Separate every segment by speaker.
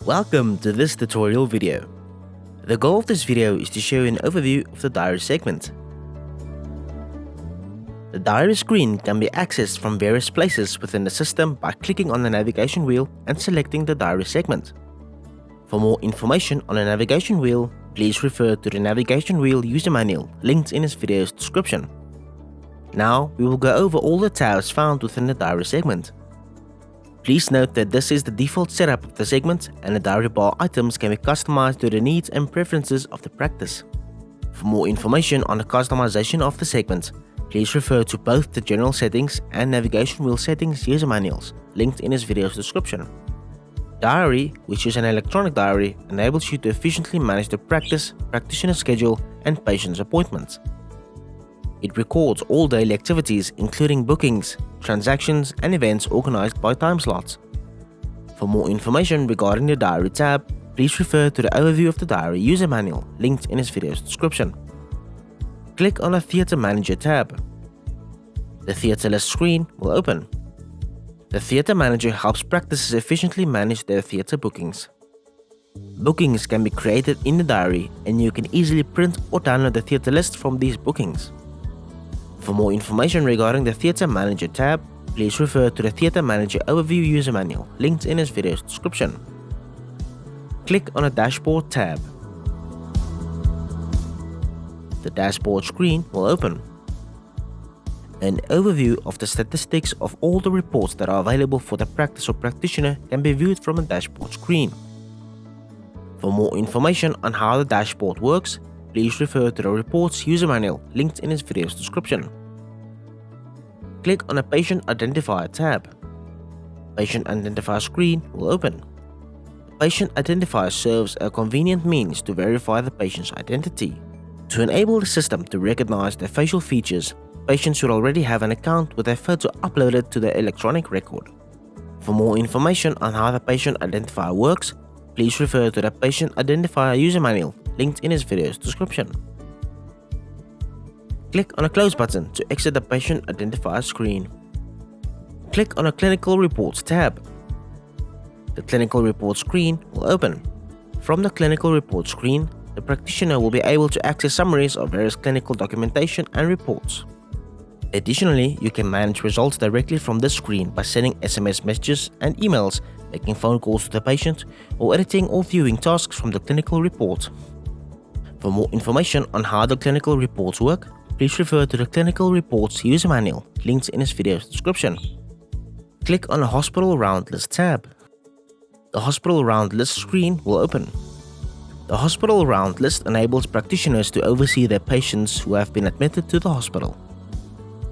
Speaker 1: Welcome to this tutorial video. The goal of this video is to show an overview of the diary segment. The diary screen can be accessed from various places within the system by clicking on the navigation wheel and selecting the diary segment. For more information on the navigation wheel, please refer to the navigation wheel user manual linked in this video's description. Now we will go over all the tabs found within the diary segment. Please note that this is the default setup of the segment and the diary bar items can be customized to the needs and preferences of the practice. For more information on the customization of the segment, please refer to both the general settings and navigation wheel settings user manuals linked in this video's description. Diary, which is an electronic diary, enables you to efficiently manage the practice, practitioner schedule, and patient's appointments. It records all daily activities including bookings, transactions, and events organized by time slots. For more information regarding the Diary tab, please refer to the overview of the Diary user manual linked in this video's description. Click on the Theatre Manager tab. The Theatre List screen will open. The Theatre Manager helps practices efficiently manage their theatre bookings. Bookings can be created in the diary and you can easily print or download the theatre list from these bookings. For more information regarding the Theatre Manager tab, please refer to the Theatre Manager Overview user manual linked in this video's description. Click on the Dashboard tab. The dashboard screen will open. An overview of the statistics of all the reports that are available for the practice or practitioner can be viewed from the dashboard screen. For more information on how the dashboard works, please refer to the Reports user manual linked in this video's description. Click on the Patient Identifier tab. Patient Identifier screen will open. The Patient Identifier serves a convenient means to verify the patient's identity. To enable the system to recognize their facial features, patients should already have an account with their photo uploaded to the electronic record. For more information on how the Patient Identifier works, please refer to the Patient Identifier user manual linked in this video's description. Click on the Close button to exit the Patient Identifier screen. Click on the Clinical Reports tab. The Clinical Reports screen will open. From the Clinical Reports screen, the practitioner will be able to access summaries of various clinical documentation and reports. Additionally, you can manage results directly from this screen by sending SMS messages and emails, making phone calls to the patient, or editing or viewing tasks from the clinical report. For more information on how the clinical reports work, please refer to the Clinical Reports user manual linked in this video's description. Click on the Hospital Round List tab. The Hospital Round List screen will open. The Hospital Round List enables practitioners to oversee their patients who have been admitted to the hospital.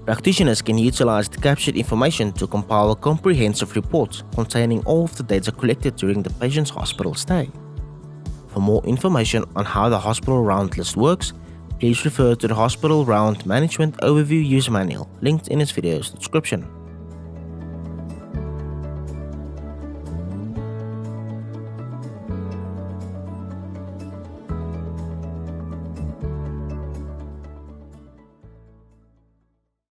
Speaker 1: Practitioners can utilize the captured information to compile a comprehensive report containing all of the data collected during the patient's hospital stay. For more information on how the Hospital Round List works, please refer to the Hospital Round Management Overview user manual linked in this video's description.